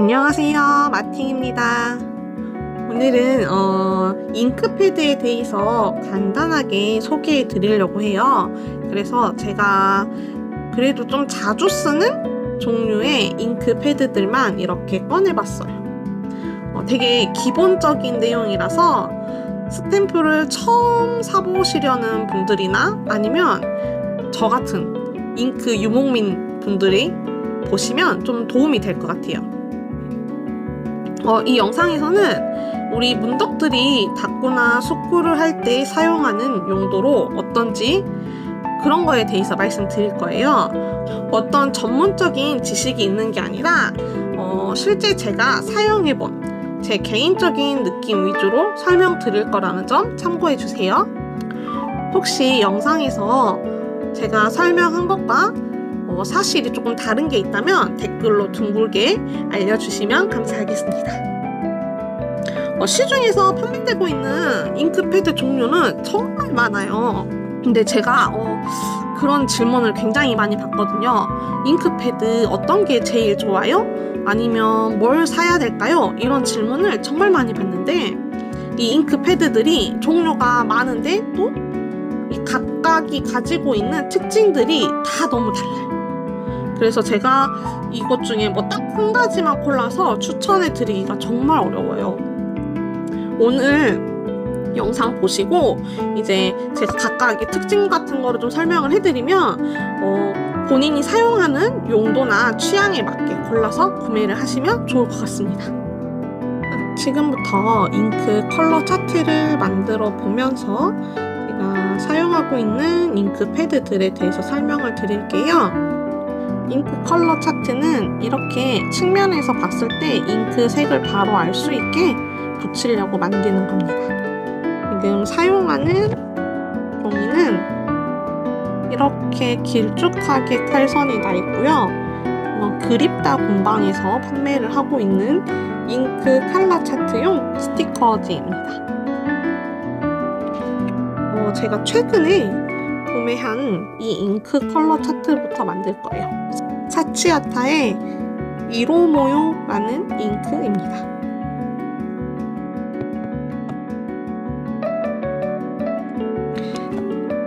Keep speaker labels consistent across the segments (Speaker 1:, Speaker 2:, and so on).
Speaker 1: 안녕하세요, 마팅입니다. 오늘은 잉크패드에 대해서 간단하게 소개해 드리려고 해요. 그래서 제가 그래도 좀 자주 쓰는 종류의 잉크패드들만 이렇게 꺼내봤어요. 되게 기본적인 내용이라서 스탬프를 처음 사보시려는 분들이나 아니면 저 같은 잉크 유목민 분들이 보시면 좀 도움이 될 것 같아요. 이 영상에서는 우리 문덕들이 닦거나 숙구를 할 때 사용하는 용도로 어떤지 그런 거에 대해서 말씀드릴 거예요. 어떤 전문적인 지식이 있는 게 아니라 실제 제가 사용해본 제 개인적인 느낌 위주로 설명드릴 거라는 점 참고해 주세요. 혹시 영상에서 제가 설명한 것과 사실이 조금 다른 게 있다면 댓글로 둥글게 알려주시면 감사하겠습니다. 시중에서 판매되고 있는 잉크패드 종류는 정말 많아요. 근데 제가 그런 질문을 굉장히 많이 받거든요. 잉크패드 어떤 게 제일 좋아요? 아니면 뭘 사야 될까요? 이런 질문을 정말 많이 받는데 이 잉크패드들이 종류가 많은데 또 각각이 가지고 있는 특징들이 다 너무 달라요. 그래서 제가 이것 중에 딱 한 가지만 골라서 추천해 드리기가 정말 어려워요. 오늘 영상 보시고 이제 제가 각각의 특징 같은 거를 좀 설명을 해드리면 본인이 사용하는 용도나 취향에 맞게 골라서 구매를 하시면 좋을 것 같습니다. 지금부터 잉크 컬러 차트를 만들어 보면서 제가 사용하고 있는 잉크 패드들에 대해서 설명을 드릴게요. 잉크 컬러 차트는 이렇게 측면에서 봤을 때 잉크 색을 바로 알 수 있게 붙이려고 만드는 겁니다. 지금 사용하는 종이는 이렇게 길쭉하게 칼선이 나 있고요. 그립다 공방에서 판매를 하고 있는 잉크 컬러 차트용 스티커지입니다. 제가 최근에 구매한 이 잉크 컬러 차트부터 만들 거예요. 사치아타의 1호 모요라는 잉크입니다.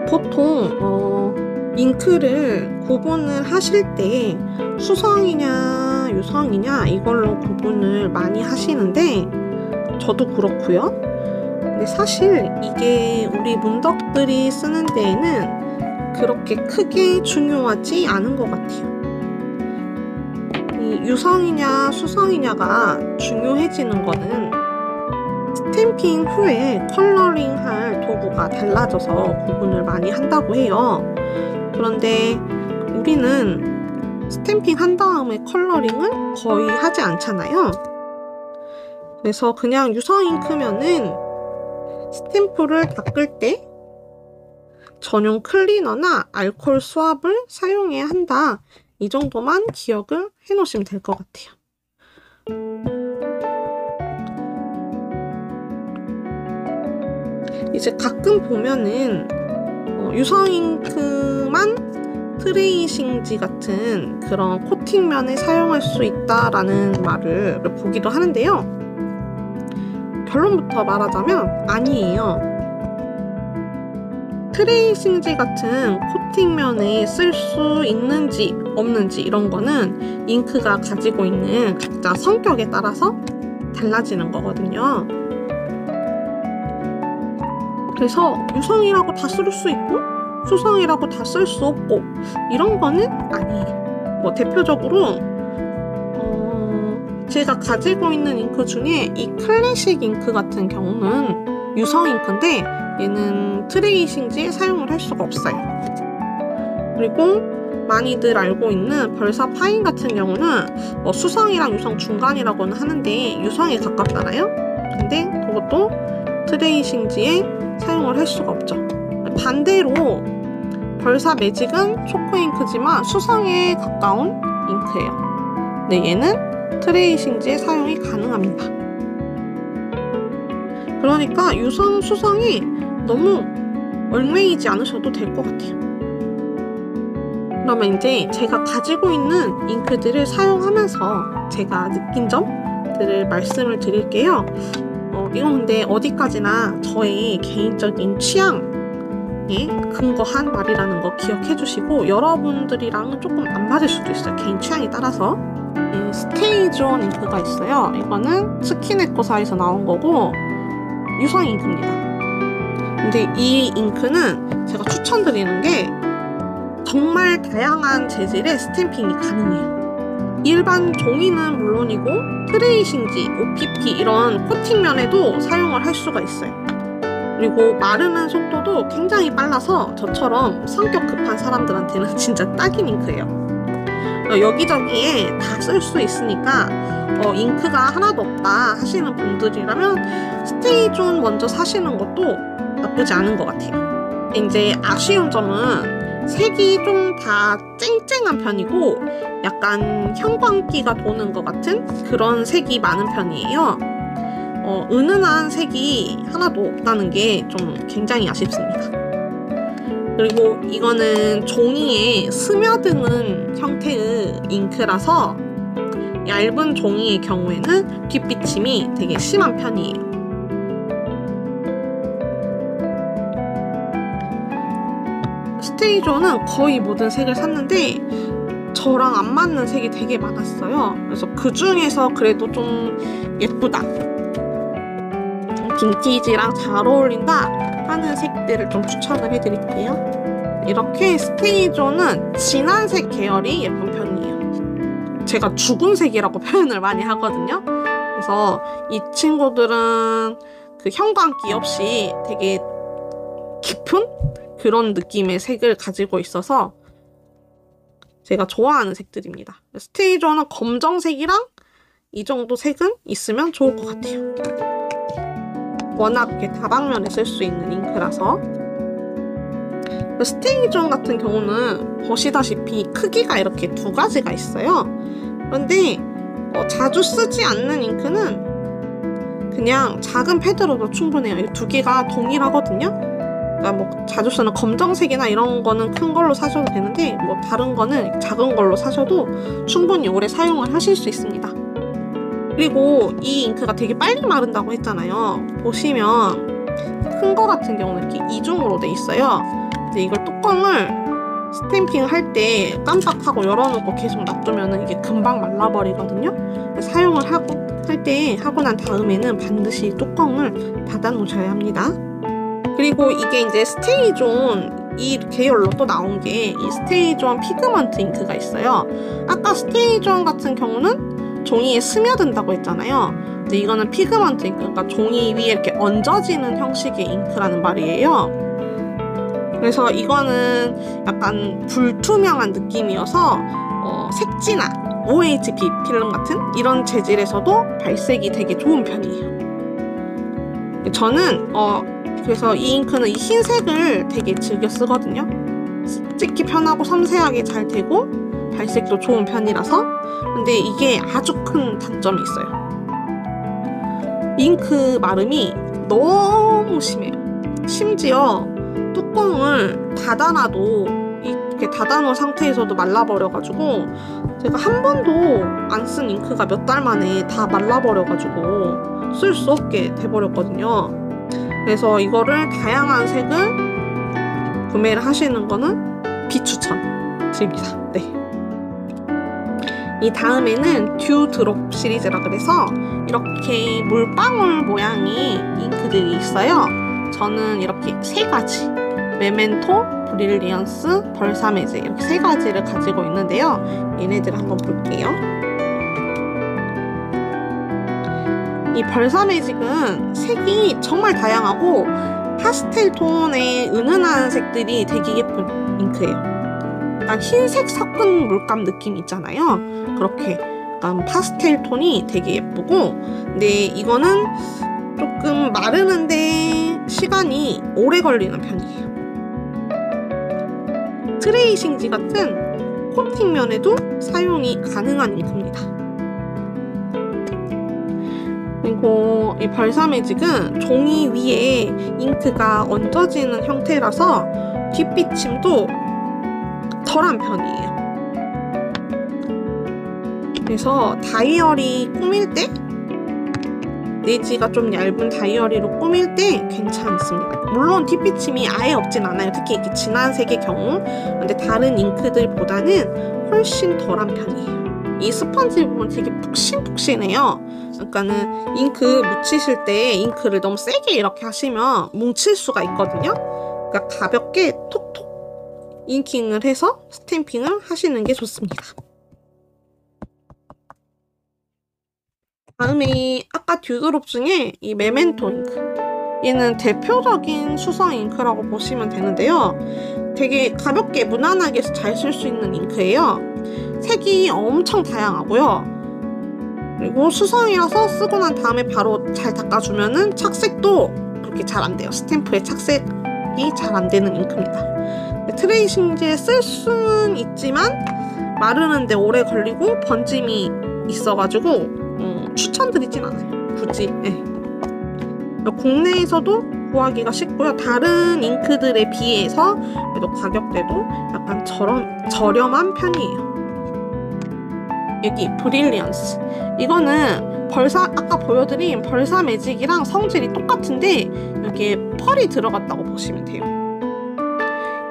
Speaker 1: 보통 잉크를 구분을 하실 때 수성이냐 유성이냐 이걸로 구분을 많이 하시는데 저도 그렇고요. 근데 사실 이게 우리 문덕들이 쓰는 데에는 그렇게 크게 중요하지 않은 것 같아요. 이 유성이냐 수성이냐가 중요해지는 거는 스탬핑 후에 컬러링할 도구가 달라져서 구분을 많이 한다고 해요. 그런데 우리는 스탬핑 한 다음에 컬러링을 거의 하지 않잖아요. 그래서 그냥 유성 잉크면은 스탬프를 닦을 때 전용 클리너나 알코올 수압을 사용해야 한다. 이 정도만 기억을 해 놓으시면 될 것 같아요. 이제 가끔 보면은 유성 잉크만 트레이싱지 같은 그런 코팅면에 사용할 수 있다라는 말을 보기도 하는데요. 결론부터 말하자면 아니에요. 트레이싱지 같은 코팅면에 쓸 수 있는지 없는지 이런 거는 잉크가 가지고 있는 각자 성격에 따라서 달라지는 거거든요. 그래서 유성이라고 다 쓸 수 있고 수성이라고 다 쓸 수 없고 이런 거는 아니에요. 대표적으로 제가 가지고 있는 잉크 중에 이 클래식 잉크 같은 경우는 유성 잉크인데 얘는 트레이싱지에 사용을 할 수가 없어요. 그리고 많이들 알고 있는 벌사 파인 같은 경우는 수성이랑 유성 중간이라고는 하는데 유성에 가깝잖아요. 근데 그것도 트레이싱지에 사용을 할 수가 없죠. 반대로 벌사 매직은 초코 잉크지만 수성에 가까운 잉크예요. 근데 얘는 트레이싱지에 사용이 가능합니다. 그러니까 유성, 수성이 너무 얽매이지 않으셔도 될 것 같아요. 그러면 이제 제가 가지고 있는 잉크들을 사용하면서 제가 느낀 점들을 말씀을 드릴게요. 이건 근데 어디까지나 저의 개인적인 취향에 근거한 말이라는 거 기억해 주시고, 여러분들이랑은 조금 안 맞을 수도 있어요. 개인 취향에 따라서. 스테이존 잉크가 있어요. 이거는 스킨에코사에서 나온 거고 유성 잉크입니다. 근데 이 잉크는 제가 추천드리는 게 정말 다양한 재질의 스탬핑이 가능해요. 일반 종이는 물론이고 트레이싱지, OPP 이런 코팅면에도 사용을 할 수가 있어요. 그리고 마르는 속도도 굉장히 빨라서 저처럼 성격 급한 사람들한테는 진짜 딱인 잉크예요. 여기저기에 다 쓸 수 있으니까 잉크가 하나도 없다 하시는 분들이라면 스테이존 먼저 사시는 것도 나쁘지 않은 것 같아요. 이제 아쉬운 점은 색이 좀 다 쨍쨍한 편이고 약간 형광기가 도는 것 같은 그런 색이 많은 편이에요. 은은한 색이 하나도 없다는 게 좀 굉장히 아쉽습니다. 그리고 이거는 종이에 스며드는 형태의 잉크라서 얇은 종이의 경우에는 뒷비침이 되게 심한 편이에요. 스테이존은 거의 모든 색을 샀는데 저랑 안 맞는 색이 되게 많았어요. 그래서 그 중에서 그래도 좀 예쁘다, 빈티지랑 잘 어울린다 하는 색들을 좀 추천을 해드릴게요. 이렇게 스테이존은 진한 색 계열이 예쁜 편이에요. 제가 죽은 색이라고 표현을 많이 하거든요. 그래서 이 친구들은 그 형광기 없이 되게 깊은 그런 느낌의 색을 가지고 있어서 제가 좋아하는 색들입니다. 스테이존은 검정색이랑 이 정도 색은 있으면 좋을 것 같아요. 워낙 이렇게 다방면에 쓸 수 있는 잉크라서. 스테이존 같은 경우는 보시다시피 크기가 이렇게 두 가지가 있어요. 그런데 자주 쓰지 않는 잉크는 그냥 작은 패드로도 충분해요. 이 두 개가 동일하거든요. 그러니까 뭐 자주 쓰는 검정색이나 이런 거는 큰 걸로 사셔도 되는데 뭐 다른 거는 작은 걸로 사셔도 충분히 오래 사용을 하실 수 있습니다. 그리고 이 잉크가 되게 빨리 마른다고 했잖아요. 보시면 큰 거 같은 경우는 이렇게 이중으로 돼 있어요. 이제 이걸 뚜껑을 스탬핑 할 때 깜빡하고 열어놓고 계속 놔두면 이게 금방 말라버리거든요. 사용을 하고 난 다음에는 반드시 뚜껑을 닫아 놓으셔야 합니다. 그리고 이게 이제 스테이존 이 계열로 또 나온 게 이 스테이존 피그먼트 잉크가 있어요. 아까 스테이존 같은 경우는 종이에 스며든다고 했잖아요. 근데 이거는 피그먼트 잉크, 그러니까 종이 위에 이렇게 얹어지는 형식의 잉크라는 말이에요. 그래서 이거는 약간 불투명한 느낌이어서 색지나 OHB 필름 같은 이런 재질에서도 발색이 되게 좋은 편이에요. 저는 그래서 이 잉크는 이 흰색을 되게 즐겨 쓰거든요. 찍기 편하고 섬세하게 잘 되고 발색도 좋은 편이라서. 근데 이게 아주 큰 단점이 있어요. 잉크 마름이 너무 심해요. 심지어 뚜껑을 닫아놔도 이렇게 닫아놓은 상태에서도 말라버려가지고 제가 한 번도 안 쓴 잉크가 몇 달 만에 다 말라버려가지고 쓸 수 없게 돼버렸거든요. 그래서 이거를 다양한 색을 구매를 하시는 거는 비추천 드립니다. 네. 이 다음에는 듀 드롭 시리즈라 그래서 이렇게 물방울 모양의 잉크들이 있어요. 저는 이렇게 세 가지, 메멘토, 브릴리언스, 벌사메즈 이렇게 세 가지를 가지고 있는데요. 얘네들을 한번 볼게요. 이 벌사매직은 색이 정말 다양하고 파스텔 톤의 은은한 색들이 되게 예쁜 잉크예요. 약간 흰색 섞은 물감 느낌 있잖아요. 그렇게 약간 파스텔 톤이 되게 예쁘고, 근데 이거는 조금 마르는데 시간이 오래 걸리는 편이에요. 트레이싱지 같은 코팅면에도 사용이 가능한 잉크입니다. 그리고 이 벌사매직은 종이 위에 잉크가 얹어지는 형태라서 뒷비침도 덜한 편이에요. 그래서 다이어리 꾸밀 때 내지가 좀 얇은 다이어리로 꾸밀 때 괜찮습니다. 물론 뒷비침이 아예 없진 않아요. 특히 이렇게 진한 색의 경우. 근데 다른 잉크들보다는 훨씬 덜한 편이에요. 이 스펀지 보면 되게 푹신푹신해요. 그러니까는 잉크 묻히실 때 잉크를 너무 세게 이렇게 하시면 뭉칠 수가 있거든요. 그러니까 가볍게 톡톡 잉킹을 해서 스탬핑을 하시는 게 좋습니다. 다음에 아까 듀드롭 중에 이 메멘토 잉크, 얘는 대표적인 수성 잉크라고 보시면 되는데요. 되게 가볍게 무난하게 잘 쓸 수 있는 잉크예요. 색이 엄청 다양하고요. 그리고 수성이라서 쓰고 난 다음에 바로 잘 닦아주면은 착색도 그렇게 잘 안 돼요. 스탬프의 착색이 잘 안 되는 잉크입니다. 트레이싱지에 쓸 수는 있지만 마르는데 오래 걸리고 번짐이 있어가지고 추천드리진 않아요. 굳이. 네. 국내에서도 구하기가 쉽고요. 다른 잉크들에 비해서 그래도 가격대도 약간 저렴한 편이에요. 여기 브릴리언스, 이거는 아까 보여드린 벌사 매직이랑 성질이 똑같은데 여기에 펄이 들어갔다고 보시면 돼요.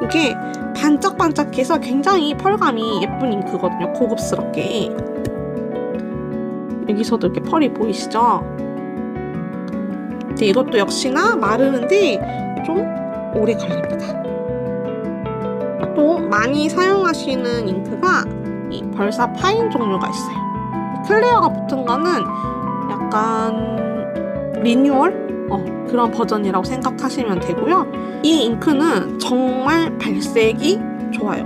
Speaker 1: 이게 반짝반짝해서 굉장히 펄감이 예쁜 잉크거든요. 고급스럽게. 여기서도 이렇게 펄이 보이시죠? 근데 이것도 역시나 마르는데 좀 오래 걸립니다. 또 많이 사용하시는 잉크가 이 벌사 파인 종류가 있어요. 클리어가 붙은 거는 약간 리뉴얼? 그런 버전이라고 생각하시면 되고요. 이 잉크는 정말 발색이 좋아요.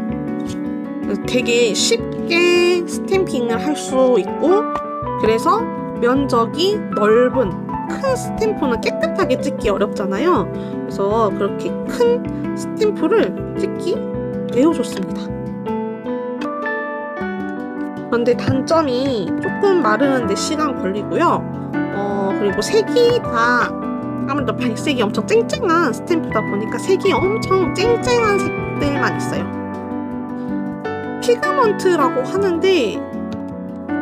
Speaker 1: 되게 쉽게 스탬핑을 할 수 있고, 그래서 면적이 넓은 큰 스탬프는 깨끗하게 찍기 어렵잖아요. 그래서 그렇게 큰 스탬프를 찍기 매우 좋습니다. 그런데 단점이 조금 마르는데 시간 걸리고요. 그리고 색이 다 아무래도 발색이 엄청 쨍쨍한 스탬프다 보니까 색이 엄청 쨍쨍한 색들만 있어요. 피그먼트라고 하는데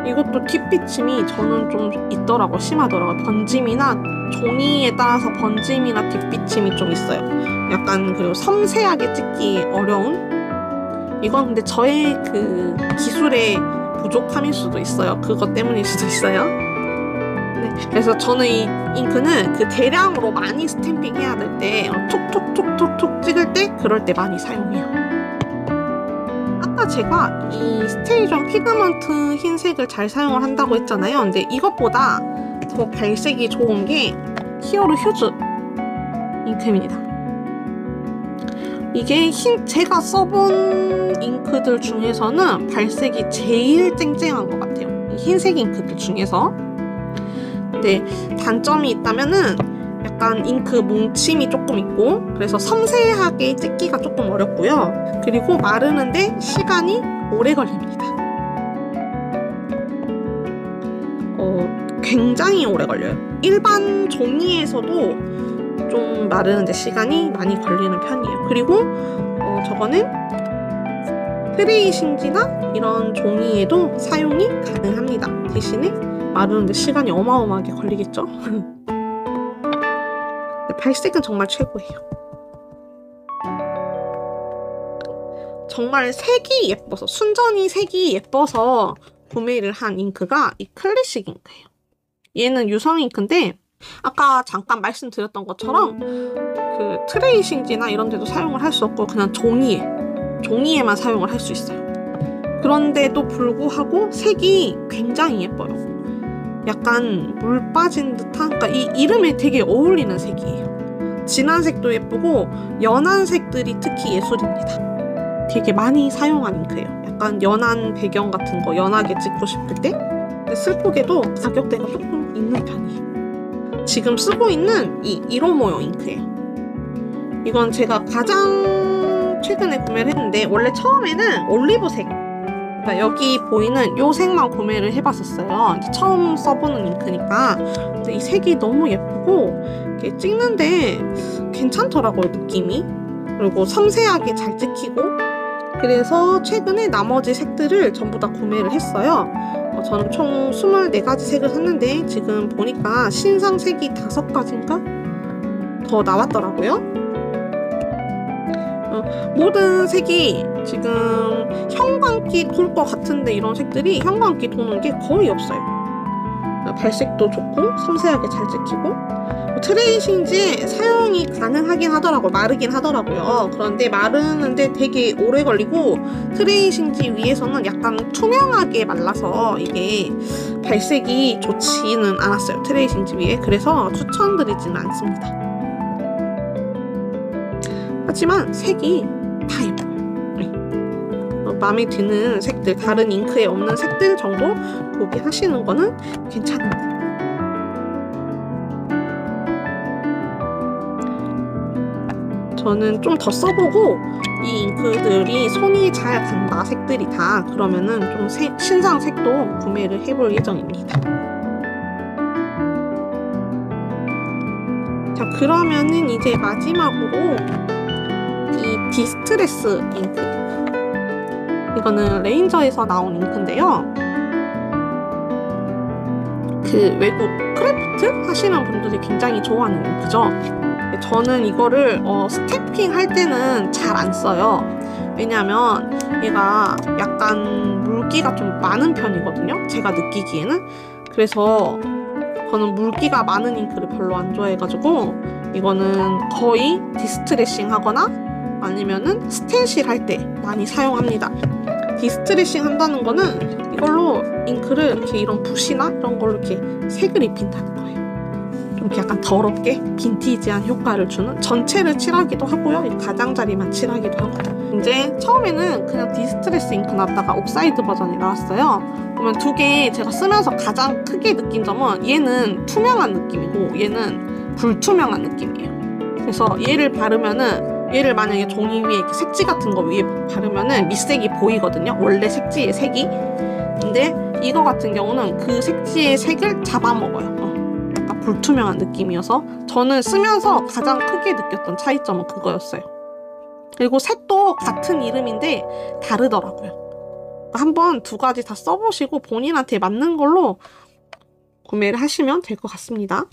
Speaker 1: 이것도 뒷비침이 저는 좀 있더라고요. 심하더라고요. 번짐이나 종이에 따라서 번짐이나 뒷비침이 좀 있어요. 약간 그리고 섬세하게 찍기 어려운? 이건 근데 저의 그 기술의 부족함일 수도 있어요. 그것 때문일 수도 있어요. 네, 그래서 저는 이 잉크는 그 대량으로 많이 스탬핑 해야 될 때 톡톡톡톡톡 찍을 때 그럴 때 많이 사용해요. 아까 제가 이 스테이전 피그먼트 흰색을 잘 사용을 한다고 했잖아요. 근데 이것보다 더 발색이 좋은 게 히어로 휴즈 잉크입니다. 이게 제가 써본 잉크들 중에서는 발색이 제일 쨍쨍한 것 같아요. 이 흰색 잉크들 중에서. 근데 단점이 있다면은 약간 잉크 뭉침이 조금 있고, 그래서 섬세하게 찍기가 조금 어렵고요. 그리고 마르는데 시간이 오래 걸립니다. 굉장히 오래 걸려요. 일반 종이에서도 좀 마르는데 시간이 많이 걸리는 편이에요. 그리고 저거는 트레이싱지나 이런 종이에도 사용이 가능합니다. 대신에 마르는데 시간이 어마어마하게 걸리겠죠? 발색은 정말 최고예요. 정말 색이 예뻐서, 순전히 색이 예뻐서 구매를 한 잉크가 이 클래식 잉크예요. 얘는 유성 잉크인데 아까 잠깐 말씀드렸던 것처럼 그 트레이싱지나 이런 데도 사용을 할 수 없고 그냥 종이에만 사용을 할 수 있어요. 그런데도 불구하고 색이 굉장히 예뻐요. 약간 물 빠진 듯한, 그러니까 이 이름에 되게 어울리는 색이에요. 진한 색도 예쁘고 연한 색들이 특히 예술입니다. 되게 많이 사용한 잉크예요. 약간 연한 배경 같은 거 연하게 찍고 싶을 때. 근데 슬프게도 가격대가 조금 있는 편이에요. 지금 쓰고 있는 이 1호모요 잉크예요. 이건 제가 가장 최근에 구매를 했는데 원래 처음에는 올리브색, 그러니까 여기 보이는 요 색만 구매를 해봤었어요. 처음 써보는 잉크니까. 근데 이 색이 너무 예쁘고 이렇게 찍는데 괜찮더라고요, 느낌이. 그리고 섬세하게 잘 찍히고, 그래서 최근에 나머지 색들을 전부 다 구매를 했어요. 저는 총 24가지 색을 샀는데 지금 보니까 신상 색이 5가지인가? 더 나왔더라고요. 모든 색이 지금 형광기 돌 것 같은데 이런 색들이 형광기 도는 게 거의 없어요. 발색도 좋고 섬세하게 잘 찍히고 트레이싱지에 사용이 가능하긴 하더라고요. 마르긴 하더라고요. 그런데 마르는데 되게 오래 걸리고 트레이싱지 위에서는 약간 투명하게 말라서 이게 발색이 좋지는 않았어요. 트레이싱지 위에. 그래서 추천드리지는 않습니다. 하지만 색이 다 예뻐요. 마음에 드는 색들, 다른 잉크에 없는 색들 정도 구비하시는 거는 괜찮은데 저는 좀 더 써보고 이 잉크들이 손이 잘 간다 색들이 다 그러면은 좀 신상 색도 구매를 해볼 예정입니다. 자, 그러면은 이제 마지막으로 이 디스트레스 잉크, 이거는 레인저에서 나온 잉크인데요. 그 외국 크래프트 하시는 분들이 굉장히 좋아하는 잉크죠. 저는 이거를 스탬핑 할 때는 잘 안 써요. 왜냐면 얘가 약간 물기가 좀 많은 편이거든요. 제가 느끼기에는. 그래서 저는 물기가 많은 잉크를 별로 안 좋아해가지고 이거는 거의 디스트레싱 하거나 아니면은 스텐실 할 때 많이 사용합니다. 디스트레싱 한다는 거는 이걸로 잉크를 이렇게 이런 붓이나 이런 걸로 이렇게 색을 입힌다는 거예요. 좀 약간 더럽게 빈티지한 효과를 주는, 전체를 칠하기도 하고요. 가장자리만 칠하기도 하고. 이제 처음에는 그냥 디스트레스 잉크 나왔다가 옵사이드 버전이 나왔어요. 그러면 두 개 제가 쓰면서 가장 크게 느낀 점은 얘는 투명한 느낌이고 얘는 불투명한 느낌이에요. 그래서 얘를 바르면은, 얘를 만약에 종이 위에 이렇게 색지 같은 거 위에 바르면은 밑색이 보이거든요. 원래 색지의 색이. 근데 이거 같은 경우는 그 색지의 색을 잡아먹어요. 약간 불투명한 느낌이어서 저는 쓰면서 가장 크게 느꼈던 차이점은 그거였어요. 그리고 색도 같은 이름인데 다르더라고요. 한번 두 가지 다 써보시고 본인한테 맞는 걸로 구매를 하시면 될 것 같습니다.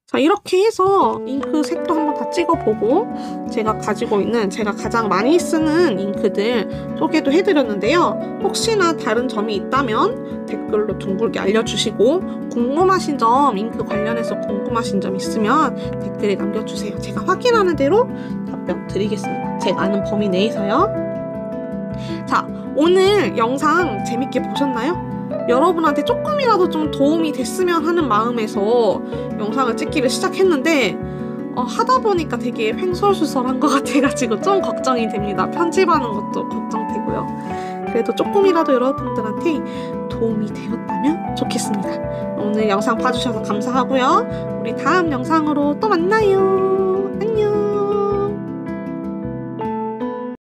Speaker 1: 자, 이렇게 해서 잉크 색도 한번 다 찍어보고 제가 가지고 있는, 제가 가장 많이 쓰는 잉크들 소개도 해드렸는데요. 혹시나 다른 점이 있다면 댓글로 둥글게 알려주시고 궁금하신 점, 잉크 관련해서 궁금하신 점 있으면 댓글에 남겨주세요. 제가 확인하는 대로 답변 드리겠습니다. 제가 아는 범위 내에서요. 자, 오늘 영상 재밌게 보셨나요? 여러분한테 조금이라도 좀 도움이 됐으면 하는 마음에서 영상을 찍기를 시작했는데 하다 보니까 되게 횡설수설한 것 같아가지고 좀 걱정이 됩니다. 편집하는 것도 걱정되고요. 그래도 조금이라도 여러분들한테 도움이 되었다면 좋겠습니다. 오늘 영상 봐주셔서 감사하고요. 우리 다음 영상으로 또 만나요.